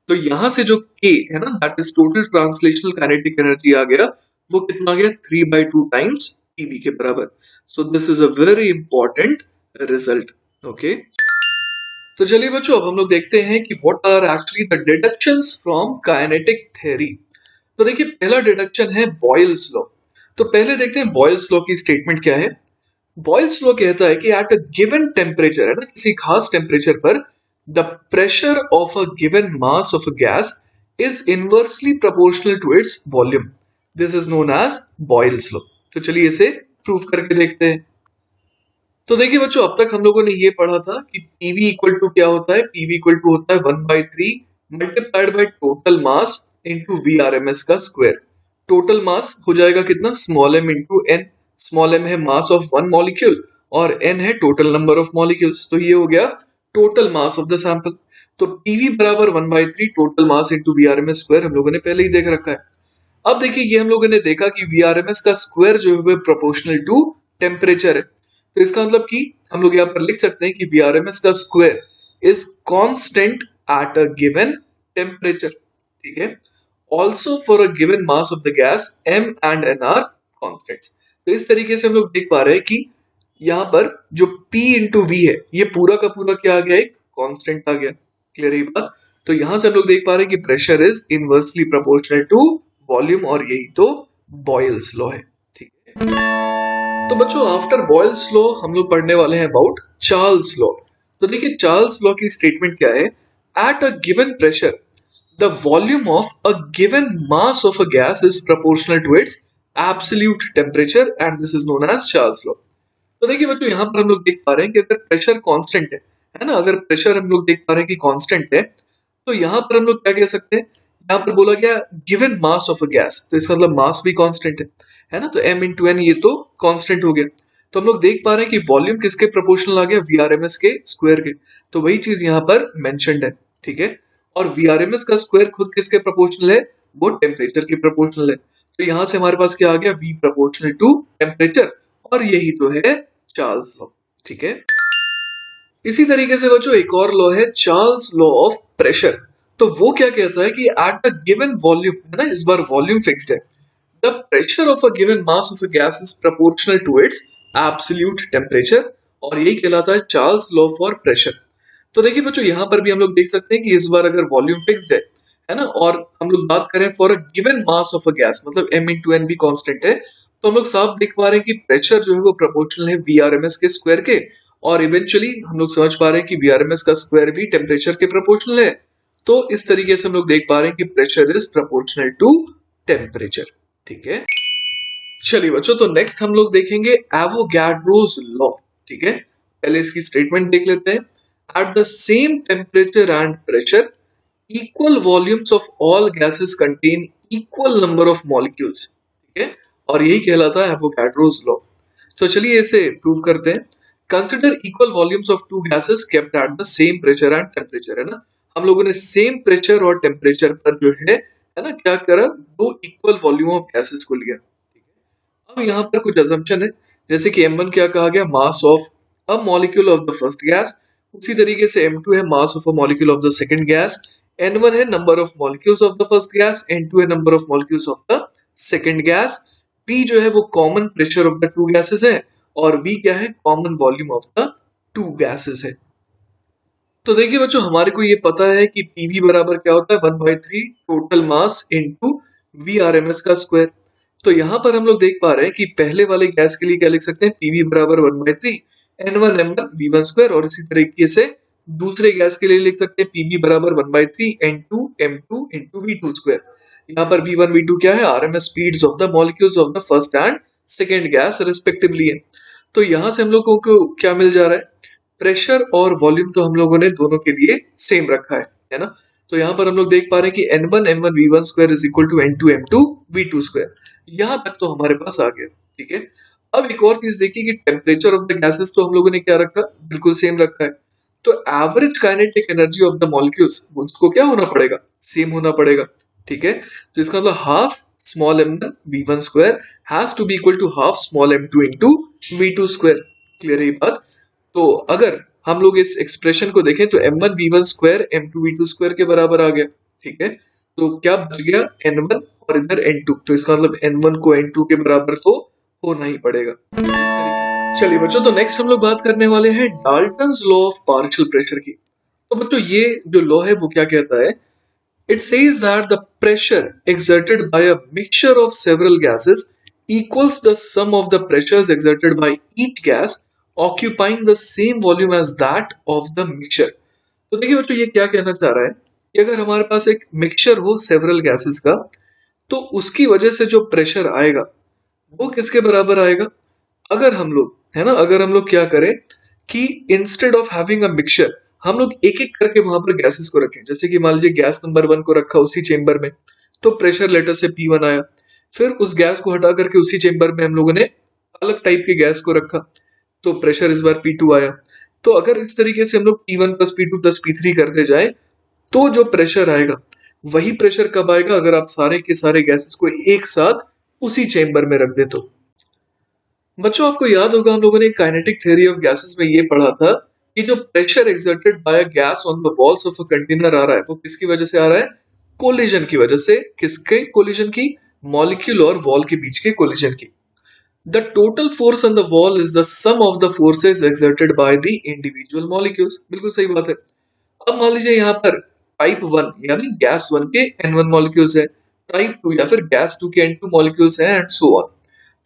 तो यहां से जो K है ना, that is total translational kinetic energy आ गया, वो कितना आ गया, 3/2 टाइम्स पीवी के बराबर। So this is a very important result. Okay, तो चलिए बच्चों अब हम लोग देखते हैं कि what are actually the deductions from kinetic theory. तो देखिए पहला डिडक्शन है बॉयल्स लॉ। तो पहले देखते हैं बॉयल्स लॉ की स्टेटमेंट क्या है। बॉयल्स लॉ कहता है कि एट अ गिवन टेम्परेचर, है ना, किसी खास टेम्परेचर पर the pressure of a given mass of a gas is inversely proportional to its volume. This is known as Boyle's law. तो चलिए इसे प्रूव करके देखते हैं। तो देखिए बच्चों अब तक हम लोगों ने ये पढ़ा था कि पीवी इक्वल टू क्या होता है, पीवी इक्वल टू होता है 1/3 multiplied by total mass into VRMS का स्क्वायर। टोटल मास हो जाएगा कितना, small m into N. Small m है मास ऑफ वन मॉलिक्यूल और n है टोटल नंबर ऑफ मॉलिक्यूल्स, तो ये हो गया total mass of the sample. तो पीवी बराबर 1/3 total mass into VRMS square हम लोगों ने पहले ही देख रखा है। अब देखिए ये हम लोगों ने देखा कि VRMS का स्क्वायर जो है प्रोपोर्शनल टू टेम्परेचर है। तो इसका मतलब कि हम लोग यहाँ पर लिख सकते हैं कि VRMS का square is constant at a given temperature. ठीक है, also for a given mass of the gas M and N are constants. तो इस तरीके से हम लोग देख पा रहे हैं कि यहाँ पर जो P इंटू वी है ये पूरा का पूरा क्या आ गया, एक कांस्टेंट आ गया। क्लियर है ये बात। तो यहां से हम लोग देख पा रहे हैं कि pressure is inversely proportional to volume, और यही तो बॉयल्स लॉ है। ठीक है, तो बच्चों आफ्टर बॉयल्स लॉ हम लोग पढ़ने वाले हैं अबाउट चार्ल्स लॉ। तो देखिए चार्ल्स लॉ की स्टेटमेंट क्या है, eight a given pressure the volume of a given mass of a gas is proportional to its absolute temperature and this is known as Charles law। तो देखिए बच्चों यहाँ पर हम लोग देख पा रहे हैं कि अगर प्रेशर कांस्टेंट है ना, अगर प्रेशर हम लोग देख पा रहे हैं कि कांस्टेंट है, तो यहाँ पर हम लोग क्या कह सकते हैं, यहाँ पर बोला गया given mass of a gas, तो इसका मतलब मास भी कांस्टेंट है ना, तो m इंटू एन ये तो कांस्टेंट हो गया। तो हम लोग देख पा रहे हैं कि वॉल्यूम किसके प्रोपोर्शनल आ गया, VRMS के स्क्वायर के, तो वही चीज यहाँ पर मेंशन्ड है। ठीक है, और VRMS का स्क्वायर खुद किसके प्रोपोर्शनल है, वो टेम्परेचर के प्रोपोर्शनल है। तो यहां से हमारे पास क्या आ गया, V प्रोपोर्शनल टू टेम्परेचर, और यही तो है चार्ल्स लॉ। ठीक है, इसी तरीके से बच्चों एक और लॉ है चार्ल्स लॉ ऑफ प्रेशर। तो वो क्या कहता है कि एट अ गिवन वॉल्यूम, है ना, इस बार वॉल्यूम फिक्स्ड है, the pressure of a given mass of a gas is proportional to its absolute temperature, और यही कहलाता है चार्ल्स लॉ फॉर प्रेशर। तो देखिए बच्चों यहाँ पर भी हम लोग देख सकते हैं कि इस बार अगर वॉल्यूम फिक्स्ड है ना, और हम लोग बात करें for a given mass of a gas, मतलब m इंटू एन भी कांस्टेंट है, तो हम लोग साफ देख पा रहे हैं कि प्रेशर जो है वो प्रोपोर्शनल है VRMS के स्क्वायर के, और इवेंचुअली हम लोग समझ पा रहे हैं कि VRMS का स्क्वायर भी टेम्परेचर के प्रोपोर्शनल है। तो इस तरीके से हम लोग देख पा रहे हैं कि pressure is proportional to temperature. ठीक है, चलिए बच्चों तो नेक्स्ट हम लोग देखेंगे एवोगैड्रोस लॉ। ठीक है, पहले इसकी स्टेटमेंट देख लेते हैं। Eight the same temperature and pressure equal volumes of all gases contain equal number of molecules. ठीक है, और यही कहलाता है एवोगैड्रोस लॉ। तो चलिए इसे प्रूव करते हैं। Consider equal volumes of two gases kept at the same pressure and temperature, है ना, हम लोगों ने सेम प्रेशर और टेम्परेचर पर जो है ना, क्या करा, दो इक्वल वॉल्यूम ऑफ गैसेस को लिया। अब यहाँ पर कुछ अजम्पशन है, जैसे कि M1 क्या कहा गया, मास of a molecule of the first gas, उसी तरीके से M2 है mass of a molecule of the second gas, N1 है number of molecules of the first gas, N2 है number of molecules of the second gas, P जो है वो common pressure of the two gases है, और V क्या है, common volume of the two gases है। तो देखिए बच्चों हमारे को ये पता है कि PV बराबर क्या होता है, 1/3 टोटल मास इंटू VRMS का स्क्वायर। तो यहाँ पर हम लोग देख पा रहे हैं कि पहले वाले गैस के लिए क्या लिख सकते हैं, PV बराबर 1/3 N1 M1 V1 स्क्वायर, और इसी तरीके से दूसरे गैस के लिए लिख सकते हैं PV बराबर 1/3 N2 M2 into V2 square. यहाँ पर V1 V2 क्या है, RMS speeds of the molecules of the first and second gas respectively है। तो यहाँ से हम लोगों को क्या मिल जा रहा है, प्रेशर और वॉल्यूम तो हम लोगों ने दोनों के लिए सेम रखा है ना। तो यहाँ पर हम लोग देख पा रहे हैं कि N1 M1 V1 square is equal to N2 M2 V2 square, यहाँ तक तो हमारे पास आ गया। ठीक है, अब एक और चीज देखिए कि टेम्परेचर ऑफ द गैसेस तो हम लोगों ने क्या रखा, बिल्कुल सेम रखा है। तो average kinetic energy of the molecules उसको क्या होना पड़ेगा, सेम होना पड़ेगा। ठीक है, तो इसका मतलब हाफ small m1 V1 square has to be equal to half small m2 into V2 square. Clear है ये बात। तो अगर हम लोग इस एक्सप्रेशन को देखें तो M1 V1 square M2 V2 square के बराबर आ गया। ठीक है, तो क्या बच गया, N1 और इधर N2, तो इसका मतलब N1 को N2 के बराबर तो होना ही पड़ेगा इस तरीके से। चलिए बच्चों तो नेक्स्ट हम लोग बात करने वाले हैं Dalton's law of partial pressure की। तो बच्चों ये जो लॉ है वो क्या कहता है, it says that the pressure exerted by a mixture of several gases equals the sum of the pressures exerted by each gas occupying the same volume as that of the mixture। तो देखिए बच्चों ये क्या कहना चाह रहा है कि अगर हमारे पास एक मिक्सचर हो सेवरल गैसेस का, तो उसकी वजह से जो प्रेशर आएगा वो किसके बराबर आएगा, अगर हम लोग, है ना, अगर हम लोग क्या करें कि instead of having a mixture हम लोग एक एक करके वहां पर गैसेस को रखें। जैसे कि मान लीजिए गैस नंबर 1 को रखा उसी चेंबर में, तो प्रेशर लेटर से P1 आया, फिर उस गैस को हटा करके उसी चेंबर में हम लोगों ने अलग टाइप के गैस को रखा, तो प्रेशर इस बार P2 आया। तो अगर इस तरीके से हम लोग P1 plus P2 plus P3 करते जाए, तो जो प्रेशर आएगा वही प्रेशर कब आएगा, अगर आप सारे के सारे गैसेस को एक साथ उसी चेंबर में रख दे तो। बच्चों आपको याद होगा हम लोगों ने काइनेटिक थ्योरी ऑफ गैसेस में ये पढ़ा था कि जो pressure exerted by a gas on the walls of a container आ रहा है वो किसकी वजह से आ रहा है, कोलिजन की वजह से। किसके कोलिजन की, मॉलिक्यूल और वॉल के बीच के कोलिजन की। The total force on the wall is the sum of the forces exerted by the individual molecules. बिल्कुल सही बात है। अब मान लीजिए यहाँ पर टाइप 1 यानी गैस 1 के N1 मॉलिक्यूल्स है, टाइप 2 या फिर गैस 2 के N2 मॉलिक्यूल्स हैं एंड सो ऑन।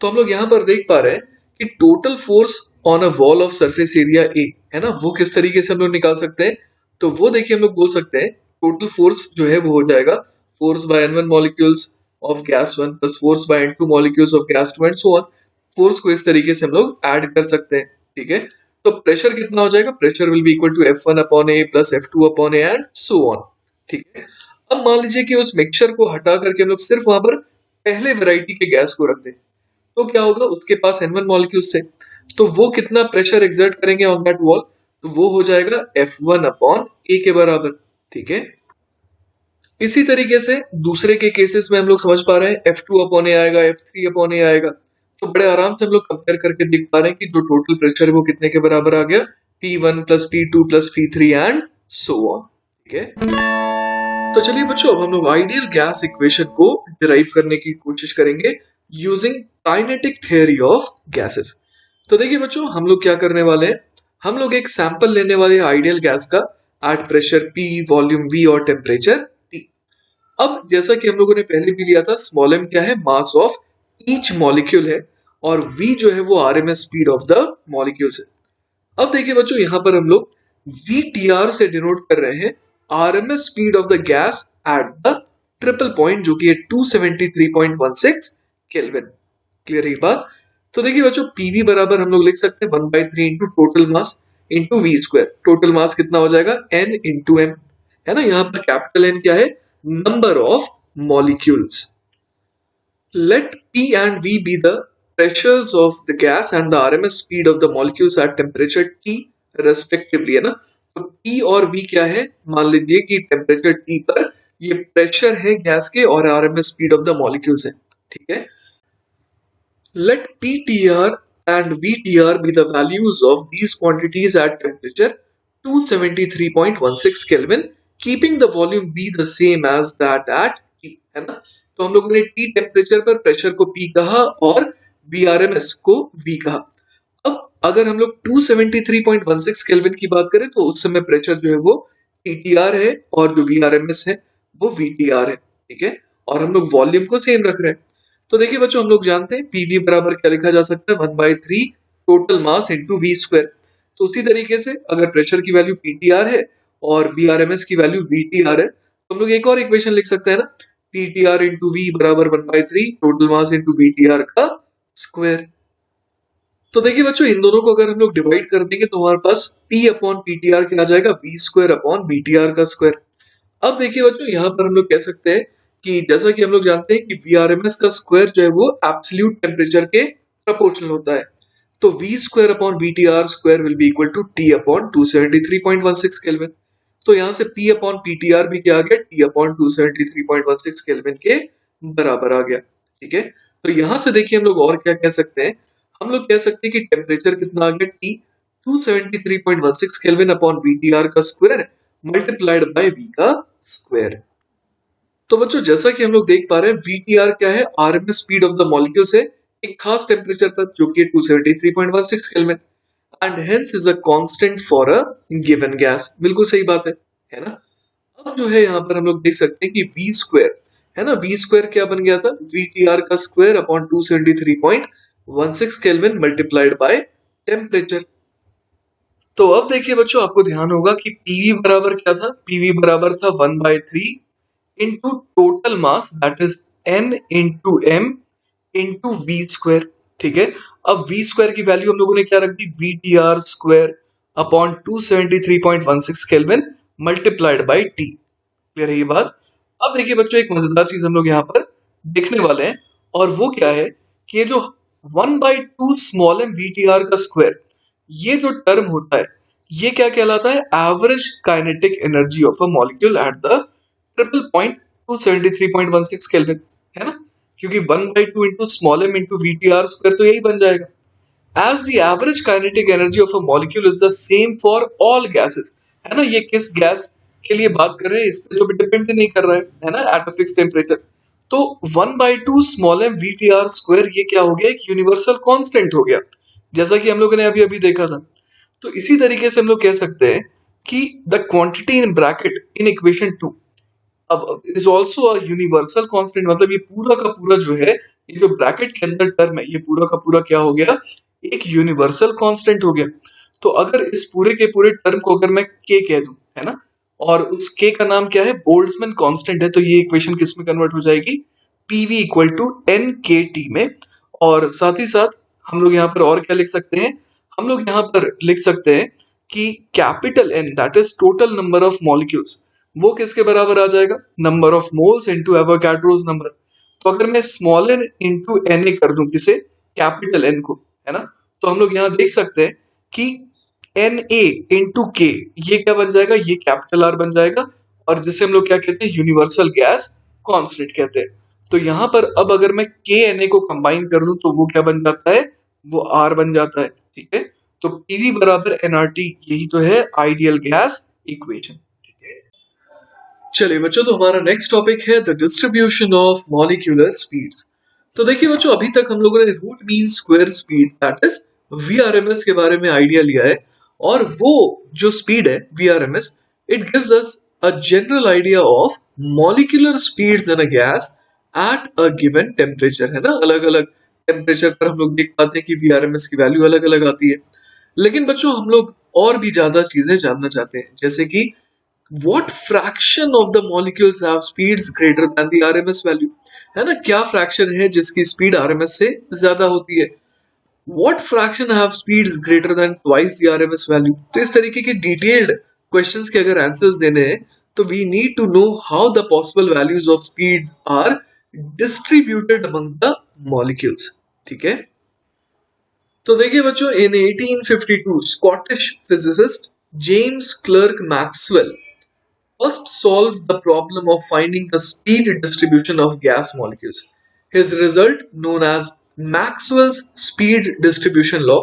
तो हम लोग यहाँ पर देख पा रहे हैं कि total force on a wall of surface area A है ना, वो किस तरीके से हम लोग निकाल सकते हैं। तो वो देखिए हम लोग बोल सकते हैं टोटल फोर्स जो है वो हो जाएगा force by N1 molecules of gas 1 plus force by N2 molecules of gas 2 and so on. Force को इस तरीके से हम लोग ऐड कर सकते हैं। ठीक है, तो प्रेशर कितना हो जाएगा, pressure will be equal to F1 upon A plus F2 upon A and so on. ठीक है, अब मान लीजिए कि उस मिक्सचर को हटा करके हम लोग सिर्फ वहां पर पहले वैरायटी के गैस को रख दें, तो क्या होगा, उसके पास N1 मॉलिक्यूल्स थे, तो वो कितना प्रेशर एक्सर्ट करेंगे ऑन दैट वॉल, तो वो हो जाएगा F1 अपॉन A के बराबर। ठीक है, इसी तरीके से दूसरे के केसेस में हम लोग समझ पा रहे हैं F2 अपॉन A आएगा, F3 अपॉन A आएगा। तो बड़े आराम से हम लोग कंपेयर करके देख पा रहे हैं कि जो टोटल प्रेशर है वो कितने के बराबर आ गया, P1 plus P2 plus P3 and so on. ठीक है, तो चलिए बच्चों अब हम लोग आइडियल गैस इक्वेशन को डिराइव करने की कोशिश करेंगे using kinetic theory of gases. तो देखिए बच्चों हम लोग क्या करने वाले हैं, हम लोग एक सैंपल लेने वाले हैं आइडियल गैस का at pressure P, volume V और टेम्परेचर T। अब जैसा कि हम लोगों ने पहले भी लिया था, स्मॉल m क्या है, मास ऑफ ईच मॉलिक्यूल है, और V जो है वो RMS speed of the molecules है। अब देखिए बच्चों यहाँ पर हम लोग VTR से डिनोट कर रहे हैं RMS speed of the gas at the triple point, जो कि है 273.16 केल्विन। क्लियर है बात। तो देखिए बच्चों PV बराबर हम लोग लिख सकते हैं 1/3 into total mass into V square. Total मास कितना हो जाएगा, N इंटू M, है ना। यहाँ पर कैपिटल N क्या है, number of molecules. Let P and V be the pressures of the gas and the RMS speed of the molecules at temperature T respectively, है ना। तो P और V क्या है, मान लीजिए कि टेम्परेचर T पर ये प्रेशर है गैस के और RMS speed of the molecules है। ठीक है, let PTR and VTR be the values of these quantities at temperature 273.16 Kelvin, keeping the volume V the same as that at T, है ना। तो हम लोगों ने T टेम्परेचर पर प्रेशर को P कहा और VRMS को V कहा। अब अगर हम लोग 273.16 केल्विन की बात करें तो उस समय प्रेशर जो है वो TTR है और जो VRMS है वो VTR है। ठीक है, और हम लोग वॉल्यूम को सेम रख रहे हैं। तो देखिए बच्चों हम लोग जानते हैं PV बराबर क्या लिखा जा सकता है, 1/3 total mass into V square. तो उसी तरीके से अगर प्रेशर की वैल्यू PTR है और VRMS की वैल्यू VTR है, तो हम लोग एक और इक्वेशन लिख सकते हैं ना, PTR इंटू V बराबर 1/3 टोटल मास इंटू VTR का स्क्वायर। तो देखिए बच्चों इन दोनों को अगर हम लोग डिवाइड कर देंगे तो हमारे पास P अपॉन PTR क्या आ जाएगा, V स्क्वायर अपॉन VTR का स्क्वायर। अब देखिए बच्चों यहाँ पर हम लोग कह सकते हैं कि जैसा कि हम लोग जानते हैं कि VRMS का स्क्वायर जो है वो एब्सोल्यूट टेम्परेचर के प्रोपोर्शनल होता है। तो V square upon VTR square will be equal to T upon 273.16 kelvin. तो यहाँ से P अपॉन PTR भी क्या आ गया, T अपॉन 273.16 केल्विन के बराबर आ गया। ठीक है, तो यहाँ से देखिए हम लोग और क्या कह सकते हैं, हम लोग कह सकते हैं कि टेम्परेचर कितना आ गया, T 273.16 केल्विन अपॉन VTR का स्क्वायर मल्टीप्लाइड बाय V का स्क्वायर। तो बच्चों जैसा कि हम लोग देख पा रहे हैं VTR क्या है, RMS speed of the molecules है एक खास टेम्परेचर पर, जो कि 273.16 kelvin, and hence is a constant for a given gas. बिल्कुल सही बात है ना। अब जो है यहाँ पर हम लोग देख सकते हैं कि V स्क्वायर है ना, V स्क्वायर क्या बन गया था, VTR का square upon 273.16 kelvin multiplied by temperature. तो अब देखिए बच्चों आपको ध्यान होगा कि PV बराबर क्या था, PV बराबर था 1/3 into total mass that is N into M into V square. ठीक है, अब V स्क्वायर की वैल्यू हम लोगों ने क्या रख दी, VTR square upon 273.16 kelvin multiplied by T। Clear है ये बात। अब देखिए बच्चों एक मजेदार चीज हम लोग यहाँ पर देखने वाले हैं, और वो क्या है कि ये जो 1/2 स्मॉल m VTR का स्क्वायर, ये जो टर्म होता है ये क्या कहलाता है, average kinetic energy of a molecule at the triple point 273.16 kelvin, है ना। क्योंकि 1/2 into small m into VTR square तो यही बन जाएगा। As the average kinetic energy of a molecule is the same for all gases, है ना। ये किस गैस के लिए बात कर रहे हैं इस पे जो भी डिपेंड नहीं कर रहा है ना, एट अ फिक्स टेम्परेचर। तो 1/2 small M V T R square ये क्या हो गया, एक यूनिवर्सल कांस्टेंट हो गया, जैसा कि हम लोगों ने अभी अभी देखा था। तो इसी तरीके से हम लोग कह सकते हैं कि the quantity in bracket in equation 2 अब is also a universal constant, मतलब ये पूरा का पूरा जो है, ये जो ब्रैकेट के अंदर टर्म है, ये पूरा का पूरा क्या हो गया, एक यूनिवर्सल कांस्टेंट हो गया। तो अगर इस पूरे के पूरे टर्म को अगर मैं के कह दूं, है ना, और उस के का नाम क्या है, बोल्ट्जमैन कांस्टेंट है, तो ये इक्वेशन किस में कन्वर्ट हो जाएगी, पीवी इक्वल टू एन के टी में। और साथ ही साथ हम लोग यहाँ पर और क्या लिख सकते हैं, हम लोग यहाँ पर लिख सकते हैं कि capital N that is total number of molecules, वो किसके बराबर आ जाएगा, number of moles into Avogadro's number. तो अगर मैं small N into N A कर दूं किसे, कैपिटल एन को, है ना, तो हम लोग यहाँ देख सकते हैं कि एन ए इंटू के ये क्या बन जाएगा, ये कैपिटल आर बन जाएगा, और जिसे हम लोग क्या कहते हैं, यूनिवर्सल गैस कांस्टेंट कहते हैं। तो यहाँ पर अब अगर मैं के एन ए को कंबाइन कर दूं तो वो क्या बन जाता है, वो आर बन जाता है, ठीक है। तो पीवी बराबर एनआरटी, यही तो है आइडियल गैस इक्वेशन। चलिए बच्चों, तो हमारा नेक्स्ट टॉपिक है the distribution of molecular speeds. तो देखिए बच्चों, अभी तक हम लोगों ने root mean square speed that is VRMS के बारे में आइडिया लिया है, और वो जो स्पीड है VRMS, it gives us a general idea of molecular speeds in a gas at a given temperature, है ना। अलग अलग टेम्परेचर पर हम लोग देख पाते हैं कि वीआरएमएस की वैल्यू अलग अलग आती है। लेकिन बच्चों हम लोग और भी ज्यादा चीजें जानना चाहते हैं, जैसे कि what fraction of the molecules have speeds greater than the RMS value, है ना, क्या फ्रैक्शन है जिसकी स्पीड आरएमएस से ज्यादा होती है। what fraction have speeds greater than twice the RMS value। तो इस तरीके के डिटेल्ड क्वेश्चंस के अगर आंसर्स देने हैं तो we need to know how the possible values of speeds are distributed among the molecules, ठीक है। तो देखिए बच्चों, in 1852 Scottish physicist James Clerk Maxwell first solved the problem of finding the speed distribution of gas molecules. His result, known as Maxwell's speed distribution law,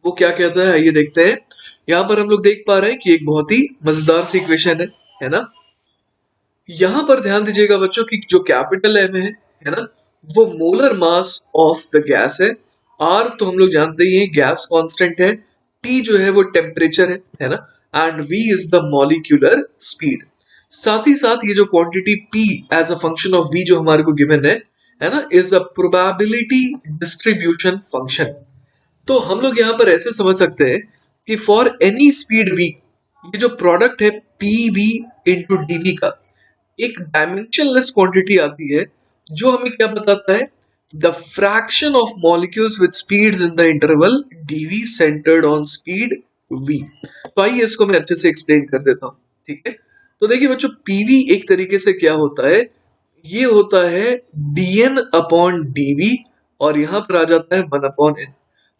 वो क्या कहता है, ये देखते हैं। यहाँ पर हम लोग देख पा रहे हैं कि एक बहुत ही मजेदार सी इक्वेशन है ना। यहाँ पर ध्यान दीजिएगा बच्चों कि जो कैपिटल एम है ना, वो molar mass of the gas है। आर तो हम लोग जानते ही हैं गैस कांस्टेंट है। टी जो है वो टेम्परेचर है ना, and V is the molecular speed. साथ ही साथ ये जो quantity P as a function of V जो हमारे को गिवन है ना, is a probability distribution function. तो हम लोग यहाँ पर ऐसे समझ सकते हैं कि फॉर एनी स्पीड V, ये जो प्रोडक्ट है PV इंटू DV का, एक डायमेंशनलेस क्वांटिटी आती है जो हमें क्या बताता है, the fraction of molecules with speeds in the interval DV centred on speed V। तो आइए इसको मैं अच्छे से एक्सप्लेन कर देता हूँ, ठीक है। तो देखिए बच्चों, पीवी एक तरीके से क्या होता है, ये होता है dn अपॉन dv, और यहां पर आ जाता है 1 अपॉन n।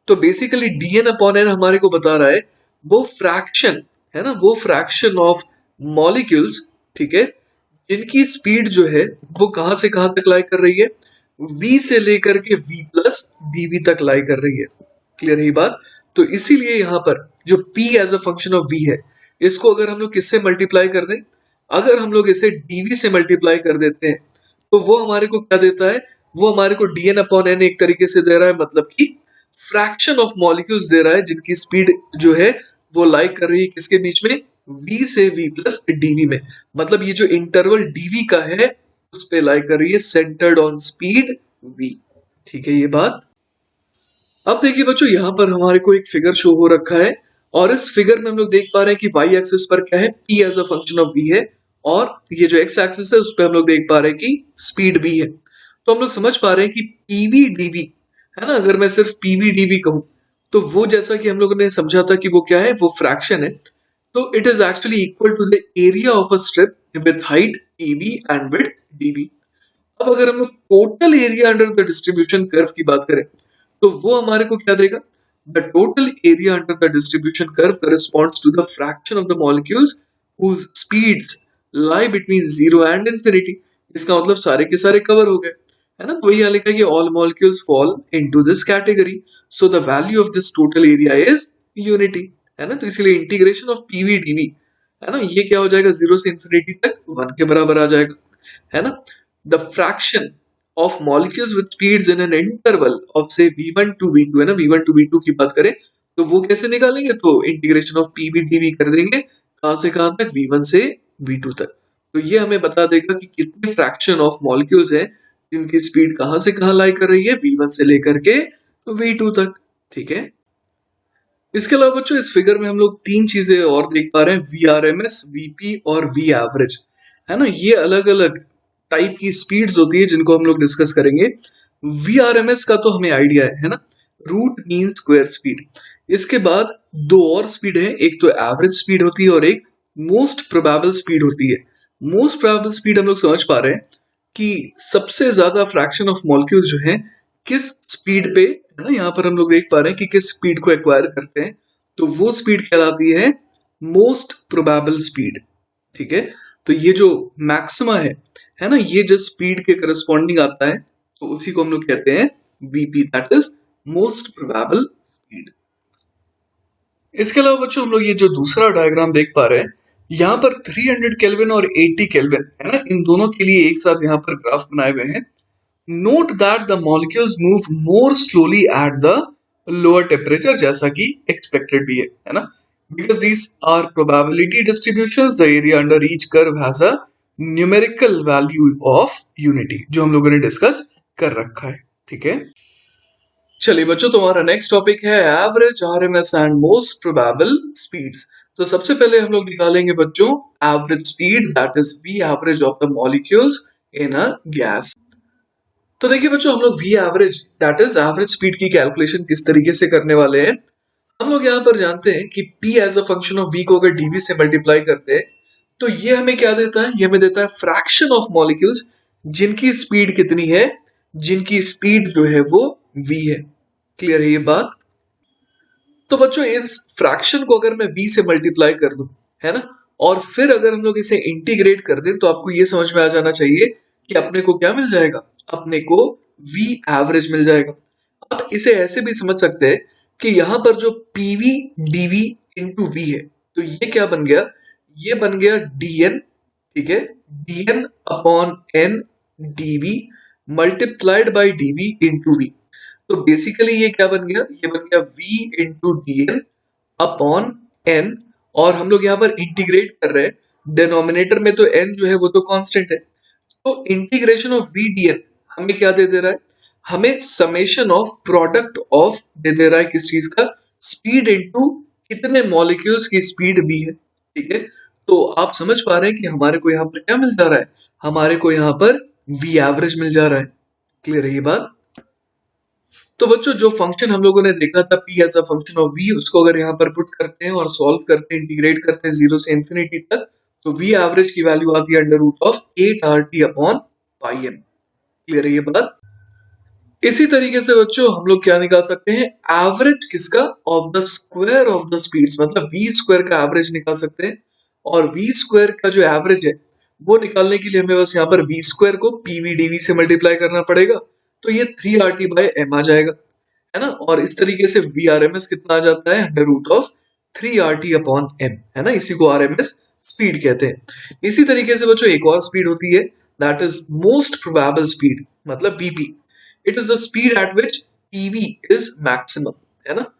तो बेसिकली dn अपॉन n हमारे को बता रहा है वो फ्रैक्शन, है ना, वो फ्रैक्शन ऑफ मॉलिक्यूल्स, ठीक है, जिनकी स्पीड जो है वो कहां से कहां तक लाई कर रही है, v से लेकर के v प्लस dv तक लाई कर रही है। क्लियर है ये बात। तो इसीलिए यहाँ पर जो p as a function of v है, इसको अगर हम लोग किससे मल्टीप्लाई कर दें, अगर हम लोग इसे dv से मल्टीप्लाई कर देते हैं तो वो हमारे को क्या देता है, वो हमारे को dn अपॉन n एक तरीके से दे रहा है, मतलब कि फ्रैक्शन ऑफ मॉलिक्यूल्स दे रहा है जिनकी स्पीड जो है वो लाई कर रही है किसके बीच में, v से v प्लस dv में। मतलब ये जो इंटरवल dv का है उस पे लाई कर रही है सेंटर्ड ऑन स्पीड v, ठीक है ये बात। अब देखिए बच्चों, यहाँ पर हमारे को एक फिगर शो हो रखा है, और इस फिगर में हम लोग देख पा रहे हैं कि y एक्सिस पर क्या है, p as a function of v है, और ये जो x एक्सिस है उस पर हम लोग देख पा रहे हैं कि स्पीड v है। तो हम लोग समझ पा रहे हैं कि pv dv, है ना, अगर मैं सिर्फ pv dv कहूं तो वो जैसा कि हम लोगों ने समझा था कि वो क्या है, वो फ्रैक्शन है। तो it is actually equal to the area of a strip with height pv and width dv। अब अगर हम लोग total area under the distribution curve की बात करें तो वो हमारे को क्या देगा, the total area under the distribution curve corresponds to the fraction of the molecules whose speeds lie between 0 and infinity। इसका मतलब सारे के सारे कवर हो गए, है ना। तो वही यहाँ लिखा है कि all molecules fall into this category, so the value of this total area is unity, है ना। तो इसीलिए इंटीग्रेशन ऑफ pv dv, है ना, ये क्या हो जाएगा, 0 से इंफिनिटी तक 1 के बराबर आ जाएगा, है ना। The fraction of molecules with speeds in an interval of से v1 टू v2 है ना, v1 टू v2 की बात करें तो वो कैसे निकालेंगे, तो इंटीग्रेशन ऑफ pv dv कर देंगे, कहां से कहां तक, v1 से v2 तक। तो ये हमें बता देगा कि कितने फ्रैक्शन ऑफ मॉलिक्यूल्स हैं जिनकी स्पीड कहां से कहां लाई कर रही है, v1 से लेकर के v2 तक। ठीक है, इसके अलावा बच्चों इस फिगर में हम लोग तीन चीजें और देख पा रहे हैं, VRMS, VP और V एवरेज, है ना। ये अलग अलग टाइप की स्पीड्स होती है जिनको हम लोग डिस्कस करेंगे। VRMS का तो हमें आइडिया है ना, रूट मीन स्क्वायर स्पीड। इसके बाद दो और स्पीड है, एक तो एवरेज स्पीड होती है और एक मोस्ट प्रोबेबल स्पीड होती है। मोस्ट प्रोबेबल स्पीड हम लोग समझ पा रहे हैं कि सबसे ज्यादा फ्रैक्शन ऑफ मॉलिक्यूल्स जो है किस स्पीड पे, है ना, यहाँ पर हम लोग देख पा रहे हैं कि किस स्पीड को एक्वायर करते हैं, तो वो स्पीड कहलाती है मोस्ट प्रोबेबल स्पीड। ठीक है, तो ये जो मैक्सिमा है ना, ये जो स्पीड के करस्पॉन्डिंग आता है तो उसी को हम लोग कहते हैं VP, that is most probable speed. इसके अलावा बच्चों हम लोग ये जो दूसरा डायग्राम देख पा रहे हैं, यहाँ पर 300 केल्विन और 80 केल्विन है ना, इन दोनों के लिए एक साथ यहाँ पर ग्राफ बनाए हुए हैं। Note that the molecules move more slowly at the lower temperature, जैसा कि एक्सपेक्टेड भी है ना, because these are probability distributions, the area under each curve has a numerical value of unity, जो हम लोगों ने डिस्कस कर रखा है। ठीक है, चलिए बच्चों, तो हमारा नेक्स्ट टॉपिक है average, RMS and most probable speeds. तो सबसे पहले हम लोग निकालेंगे बच्चों average speed, that is V average of the molecules in a gas. तो देखिए बच्चों, हम लोग V average that is average speed की कैलकुलेशन किस तरीके से करने वाले हैं। हम लोग यहाँ पर जानते हैं कि p as a function of v को अगर dv से मल्टीप्लाई करते हैं तो ये हमें क्या देता है, ये हमें देता है फ्रैक्शन ऑफ मॉलिक्यूल्स जिनकी स्पीड कितनी है, जिनकी स्पीड जो है वो v है। क्लियर है ये बात। तो बच्चों इस फ्रैक्शन को अगर मैं v से मल्टीप्लाई कर दूं, है ना, और फिर अगर हम लोग इसे इंटीग्रेट कर दें तो आपको ये समझ में आ जाना चाहिए कि अपने को क्या मिल जाएगा, अपने को v एवरेज मिल जाएगा। आप इसे ऐसे भी समझ सकते हैं कि यहां पर जो pv dv इंटू v है, तो ये क्या बन गया, ये बन गया dn, ठीक है, dn upon n dv multiplied by dv into v। तो बेसिकली ये क्या बन गया, ये बन गया v into dn upon n, और हम लोग यहाँ पर इंटीग्रेट कर रहे हैं, डिनोमिनेटर में तो n जो है वो तो कांस्टेंट है, तो इंटीग्रेशन ऑफ v dn हमें क्या दे दे रहा है, हमें समेशन ऑफ प्रोडक्ट ऑफ दे दे रहा है, किस चीज का, स्पीड इनटू कितने मॉलिक्यूल्स की स्पीड भी है। ठीक है, तो आप समझ पा रहे हैं कि हमारे को यहाँ पर क्या मिल जा रहा है, हमारे को यहाँ पर वी एवरेज मिल जा रहा है। क्लियर है ये बात। तो बच्चों जो फंक्शन हम लोगों ने देखा था p as a function of v, उसको अगर यहाँ पर पुट करते हैं और सॉल्व करते हैं, इंटीग्रेट करते हैं 0 से इंफिनिटी तक, तो v एवरेज की वैल्यू आती है under root of 8RT upon pi m। Clear है ये बात। इसी तरीके से बच्चों हम लोग क्या निकाल सकते हैं, एवरेज किसका, of the square of the speeds, मतलब v स्क्वायर का एवरेज निकाल सकते हैं, और v स्क्वायर का जो एवरेज है वो निकालने के लिए हमें बस यहाँ पर v स्क्वायर को pv dv से मल्टीप्लाई करना पड़ेगा, तो ये 3RT बाय m आ जाएगा, है ना। और इस तरीके से VRMS कितना आ जाता है, under root of 3RT upon m, है ना, इसी को RMS स्पीड कहते हैं। इसी तरीके से बच्चों एक और स्पीड होती है, that is most probable speed, मतलब VP। It is the speed at which PV is maximum, है ना।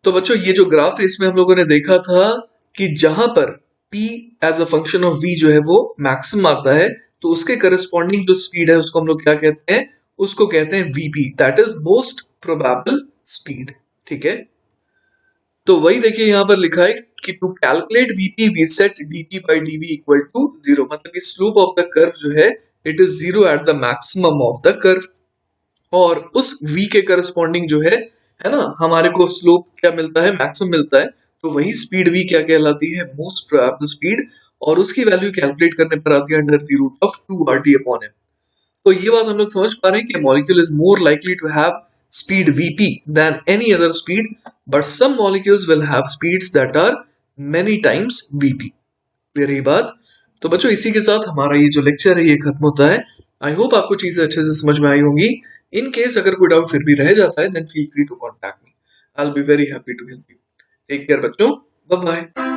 तो बच्चों ये जो ग्राफ है इसमें हम लोगों ने देखा था कि जहां पर P as a function of V जो है वो मैक्सिमम आता है, तो उसके करस्पॉन्डिंग जो स्पीड है उसको हम लोग क्या कहते हैं, उसको कहते हैं VP, that is most probable speed. ठीक है, तो वही देखिए यहाँ पर लिखा है कि to calculate VP we set dt by dv equal to 0, मतलब कि स्लोप ऑफ द कर्व जो है it is 0 at the maximum of the curve, और उस v के करस्पॉन्डिंग जो है ना, हमारे को स्लोप क्या मिलता है, मैक्सिमम मिलता है, तो वही स्पीड v क्या कहलाती है, मोस्ट प्रोबेबल स्पीड, और उसकी वैल्यू कैलकुलेट करने पर आती है under the root of 2RT upon m। तो ये बात हम लोग समझ पा रहे हैं कि molecule is more likely to have speed Vp than any other speed, but some molecules will have speeds that are many times Vp। Clear है ये बात। तो बच्चों इसी के साथ हमारा ये जो लेक्चर है ये खत्म होता है। आई होप आपको चीजें अच्छे से समझ में आई होंगी। इन केस अगर कोई डाउट फिर भी रह जाता है then feel free to contact me, I will be very happy to help you. Take care बच्चों, बाय बाय।